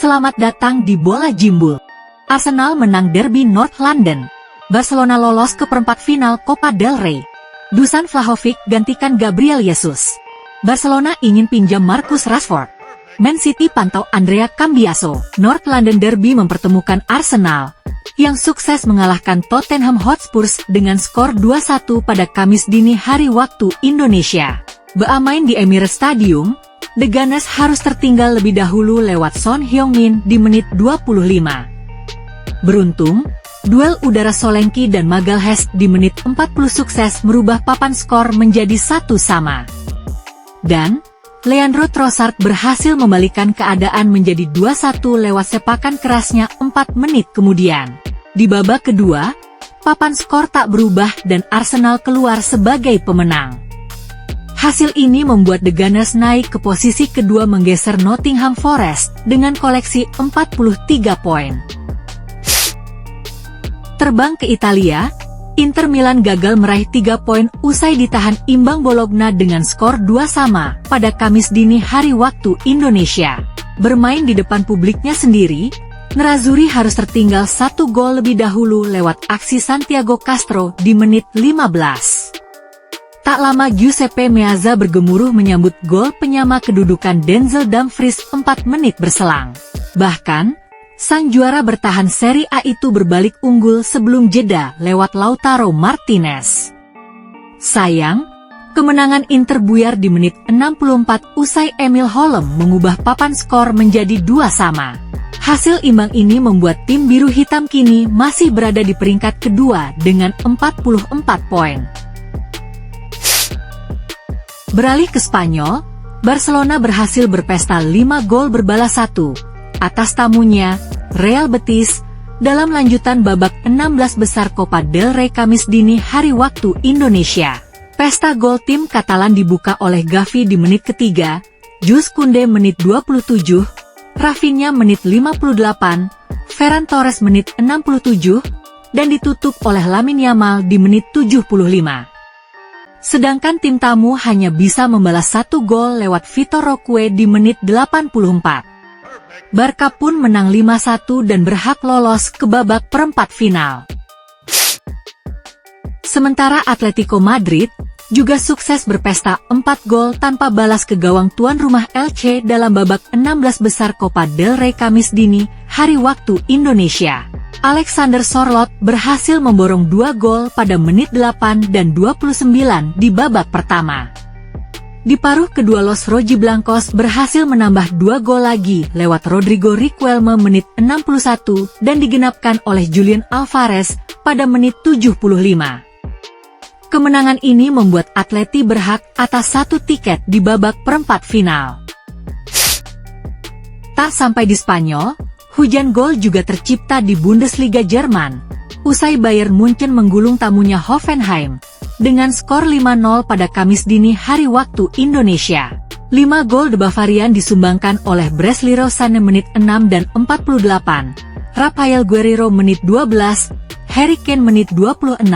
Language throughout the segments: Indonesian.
Selamat datang di Bola Jimbul. Arsenal menang derby North London. Barcelona lolos ke perempat final Copa del Rey. Dusan Vlahovic gantikan Gabriel Jesus. Barcelona ingin pinjam Marcus Rashford. Man City pantau Andrea Cambiaso. North London Derby mempertemukan Arsenal yang sukses mengalahkan Tottenham Hotspur dengan skor 2-1 pada Kamis dini hari waktu Indonesia. Bermain di Emirates Stadium, The Gunners harus tertinggal lebih dahulu lewat Son Heung-min di menit 25. Beruntung, duel udara Solanke dan Magalhaes di menit 40 sukses merubah papan skor menjadi 1-1. Dan Leandro Trossard berhasil membalikan keadaan menjadi 2-1 lewat sepakan kerasnya 4 menit kemudian. Di babak kedua, papan skor tak berubah dan Arsenal keluar sebagai pemenang. Hasil ini membuat The Gunners naik ke posisi kedua menggeser Nottingham Forest dengan koleksi 43 poin. Terbang ke Italia, Inter Milan gagal meraih 3 poin usai ditahan imbang Bologna dengan skor 2-2 pada Kamis dini hari waktu Indonesia. Bermain di depan publiknya sendiri, Nerazzurri harus tertinggal 1 gol lebih dahulu lewat aksi Santiago Castro di menit 15. Tak lama Giuseppe Meazza bergemuruh menyambut gol penyama kedudukan Denzel Dumfries 4 menit berselang. Bahkan, sang juara bertahan Serie A itu berbalik unggul sebelum jeda lewat Lautaro Martinez. Sayang, kemenangan Inter buyar di menit 64 usai Emil Holm mengubah papan skor menjadi 2-2. Hasil imbang ini membuat tim biru hitam kini masih berada di peringkat kedua dengan 44 poin. Beralih ke Spanyol, Barcelona berhasil berpesta 5 gol berbalas 1 atas tamunya, Real Betis, dalam lanjutan babak 16 besar Copa del Rey Kamis dini hari waktu Indonesia. Pesta gol tim Katalan dibuka oleh Gavi di menit ketiga, Jules Koundé menit 27, Rafinha menit 58, Ferran Torres menit 67, dan ditutup oleh Lamine Yamal di menit 75. Sedangkan tim tamu hanya bisa membalas 1 gol lewat Vitor Roque di menit 84. Barca pun menang 5-1 dan berhak lolos ke babak perempat final. Sementara Atletico Madrid juga sukses berpesta 4 gol tanpa balas ke gawang tuan rumah Elche dalam babak 16 besar Copa del Rey Kamis dini hari waktu Indonesia. Alexander Sorloth berhasil memborong 2 gol pada menit 8 dan 29 di babak pertama. Di paruh kedua Los Rojiblancos berhasil menambah 2 gol lagi lewat Rodrigo Riquelme menit 61 dan digenapkan oleh Julian Alvarez pada menit 75. Kemenangan ini membuat Atleti berhak atas 1 tiket di babak perempat final. Tak sampai di Spanyol, hujan gol juga tercipta di Bundesliga Jerman, usai Bayern Munchen menggulung tamunya Hoffenheim, dengan skor 5-0 pada Kamis dini hari waktu Indonesia. 5 gol The Bavarian disumbangkan oleh Breslia Sané menit 6 dan 48, Rafael Guerreiro menit 12, Harry Kane menit 26,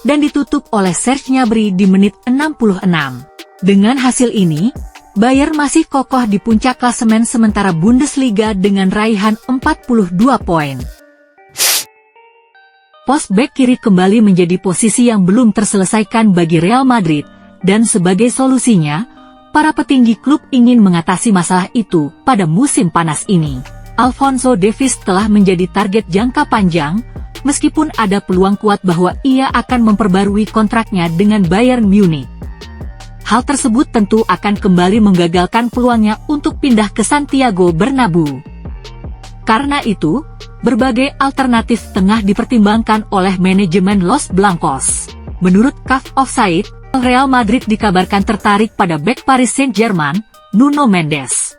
dan ditutup oleh Serge Gnabry di menit 66. Dengan hasil ini, Bayern masih kokoh di puncak klasemen sementara Bundesliga dengan raihan 42 poin. Pos bek kiri kembali menjadi posisi yang belum terselesaikan bagi Real Madrid, dan sebagai solusinya, para petinggi klub ingin mengatasi masalah itu pada musim panas ini. Alphonso Davies telah menjadi target jangka panjang, meskipun ada peluang kuat bahwa ia akan memperbarui kontraknya dengan Bayern Munich. Hal tersebut tentu akan kembali menggagalkan peluangnya untuk pindah ke Santiago Bernabeu. Karena itu, berbagai alternatif tengah dipertimbangkan oleh manajemen Los Blancos. Menurut CAF Offside, Real Madrid dikabarkan tertarik pada bek Paris Saint-Germain, Nuno Mendes.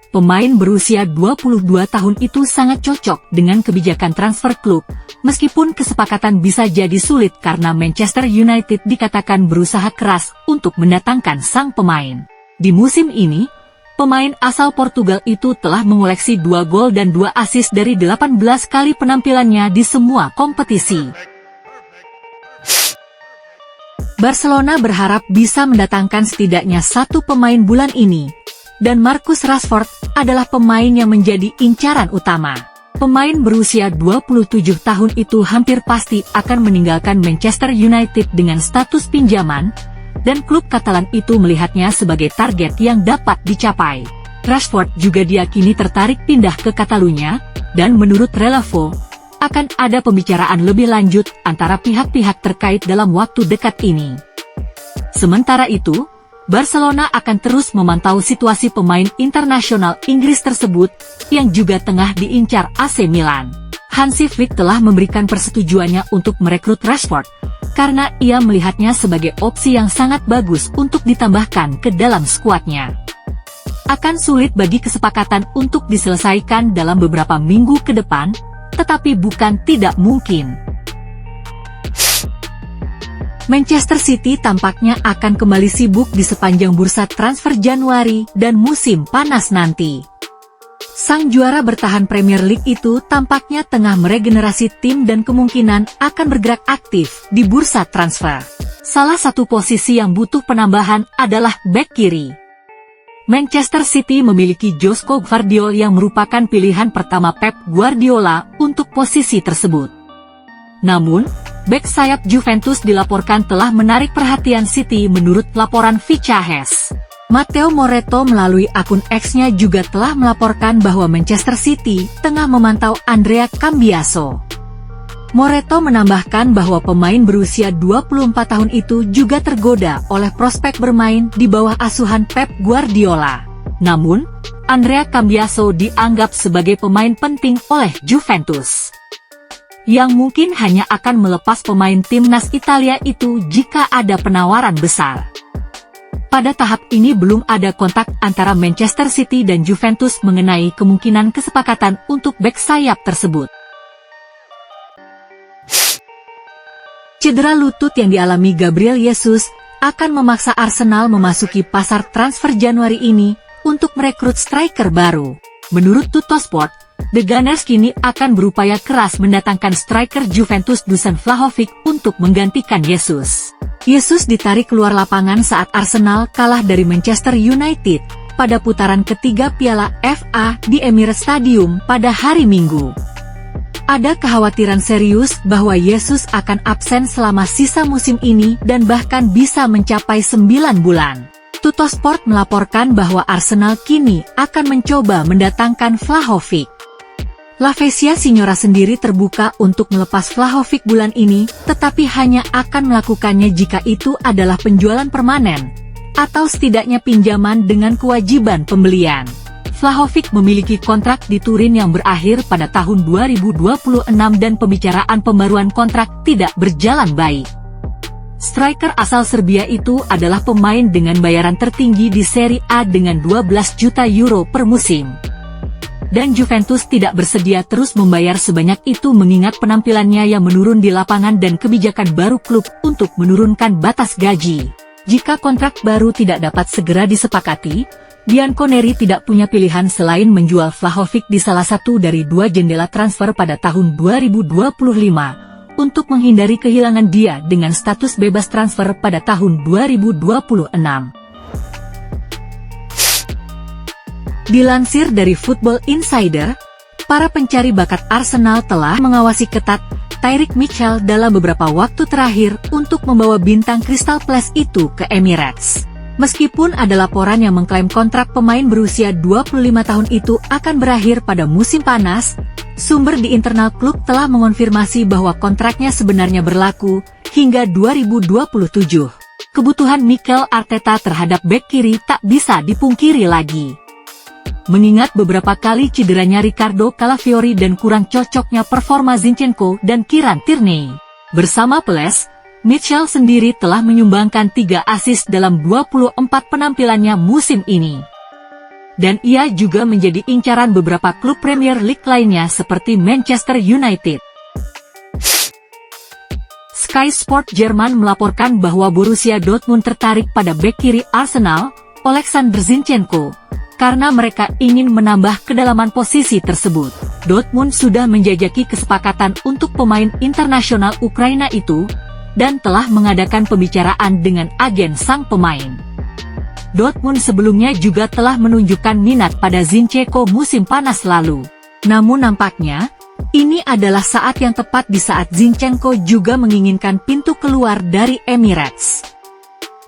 Pemain berusia 22 tahun itu sangat cocok dengan kebijakan transfer klub, meskipun kesepakatan bisa jadi sulit karena Manchester United dikatakan berusaha keras untuk mendatangkan sang pemain. Di musim ini, pemain asal Portugal itu telah mengoleksi 2 gol dan 2 assist dari 18 kali penampilannya di semua kompetisi. Barcelona berharap bisa mendatangkan setidaknya 1 pemain bulan ini, dan Marcus Rashford adalah pemain yang menjadi incaran utama. Pemain berusia 27 tahun itu hampir pasti akan meninggalkan Manchester United dengan status pinjaman, dan klub Katalan itu melihatnya sebagai target yang dapat dicapai. Rashford juga diyakini tertarik pindah ke Catalunya, dan menurut Relevo, akan ada pembicaraan lebih lanjut antara pihak-pihak terkait dalam waktu dekat ini. Sementara itu, Barcelona akan terus memantau situasi pemain internasional Inggris tersebut, yang juga tengah diincar AC Milan. Hansi Flick telah memberikan persetujuannya untuk merekrut Rashford, karena ia melihatnya sebagai opsi yang sangat bagus untuk ditambahkan ke dalam skuadnya. Akan sulit bagi kesepakatan untuk diselesaikan dalam beberapa minggu ke depan, tetapi bukan tidak mungkin. Manchester City tampaknya akan kembali sibuk di sepanjang bursa transfer Januari dan musim panas nanti. Sang juara bertahan Premier League itu tampaknya tengah meregenerasi tim dan kemungkinan akan bergerak aktif di bursa transfer. Salah satu posisi yang butuh penambahan adalah bek kiri. Manchester City memiliki Josko Gvardiol yang merupakan pilihan pertama Pep Guardiola untuk posisi tersebut. Namun, bek sayap Juventus dilaporkan telah menarik perhatian City menurut laporan Fichajes. Matteo Moretto melalui akun X-nya juga telah melaporkan bahwa Manchester City tengah memantau Andrea Cambiaso. Moretto menambahkan bahwa pemain berusia 24 tahun itu juga tergoda oleh prospek bermain di bawah asuhan Pep Guardiola. Namun, Andrea Cambiaso dianggap sebagai pemain penting oleh Juventus, yang mungkin hanya akan melepas pemain timnas Italia itu jika ada penawaran besar. Pada tahap ini belum ada kontak antara Manchester City dan Juventus mengenai kemungkinan kesepakatan untuk bek sayap tersebut. Cedera lutut yang dialami Gabriel Jesus akan memaksa Arsenal memasuki pasar transfer Januari ini untuk merekrut striker baru. Menurut Tuttosport, The Gunners kini akan berupaya keras mendatangkan striker Juventus Dusan Vlahovic untuk menggantikan Jesus. Jesus ditarik keluar lapangan saat Arsenal kalah dari Manchester United pada putaran ketiga Piala FA di Emirates Stadium pada hari Minggu. Ada kekhawatiran serius bahwa Jesus akan absen selama sisa musim ini dan bahkan bisa mencapai 9 bulan. Tuttosport melaporkan bahwa Arsenal kini akan mencoba mendatangkan Vlahovic. La Spezia Signora sendiri terbuka untuk melepas Vlahovic bulan ini, tetapi hanya akan melakukannya jika itu adalah penjualan permanen, atau setidaknya pinjaman dengan kewajiban pembelian. Vlahovic memiliki kontrak di Turin yang berakhir pada tahun 2026 dan pembicaraan pembaruan kontrak tidak berjalan baik. Striker asal Serbia itu adalah pemain dengan bayaran tertinggi di Serie A dengan 12 juta euro per musim. Dan Juventus tidak bersedia terus membayar sebanyak itu mengingat penampilannya yang menurun di lapangan dan kebijakan baru klub untuk menurunkan batas gaji. Jika kontrak baru tidak dapat segera disepakati, Bianconeri tidak punya pilihan selain menjual Vlahovic di salah satu dari dua jendela transfer pada tahun 2025, untuk menghindari kehilangan dia dengan status bebas transfer pada tahun 2026. Dilansir dari Football Insider, para pencari bakat Arsenal telah mengawasi ketat Tyrick Mitchell dalam beberapa waktu terakhir untuk membawa bintang Crystal Palace itu ke Emirates. Meskipun ada laporan yang mengklaim kontrak pemain berusia 25 tahun itu akan berakhir pada musim panas, sumber di internal klub telah mengonfirmasi bahwa kontraknya sebenarnya berlaku hingga 2027. Kebutuhan Mikel Arteta terhadap bek kiri tak bisa dipungkiri lagi. Mengingat beberapa kali cederanya Riccardo Calafiori dan kurang cocoknya performa Zinchenko dan Kieran Tierney. Bersama Palace, Mitchell sendiri telah menyumbangkan 3 assist dalam 24 penampilannya musim ini. Dan ia juga menjadi incaran beberapa klub Premier League lainnya seperti Manchester United. Sky Sport Jerman melaporkan bahwa Borussia Dortmund tertarik pada bek kiri Arsenal, Oleksandr Zinchenko, karena mereka ingin menambah kedalaman posisi tersebut. Dortmund sudah menjajaki kesepakatan untuk pemain internasional Ukraina itu, dan telah mengadakan pembicaraan dengan agen sang pemain. Dortmund sebelumnya juga telah menunjukkan minat pada Zinchenko musim panas lalu. Namun nampaknya, ini adalah saat yang tepat di saat Zinchenko juga menginginkan pintu keluar dari Emirates.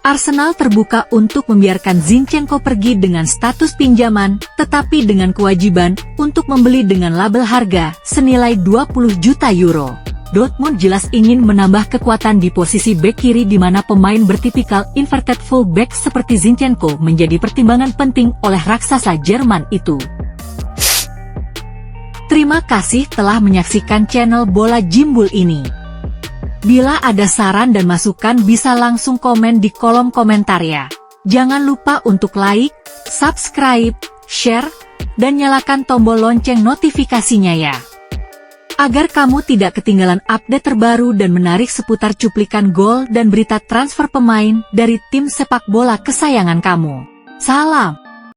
Arsenal terbuka untuk membiarkan Zinchenko pergi dengan status pinjaman, tetapi dengan kewajiban untuk membeli dengan label harga senilai 20 juta euro. Dortmund jelas ingin menambah kekuatan di posisi bek kiri di mana pemain bertipikal inverted fullback seperti Zinchenko menjadi pertimbangan penting oleh raksasa Jerman itu. Terima kasih telah menyaksikan channel Bola Jimbul ini. Bila ada saran dan masukan bisa langsung komen di kolom komentar ya. Jangan lupa untuk like, subscribe, share, dan nyalakan tombol lonceng notifikasinya ya. Agar kamu tidak ketinggalan update terbaru dan menarik seputar cuplikan gol dan berita transfer pemain dari tim sepak bola kesayangan kamu. Salam!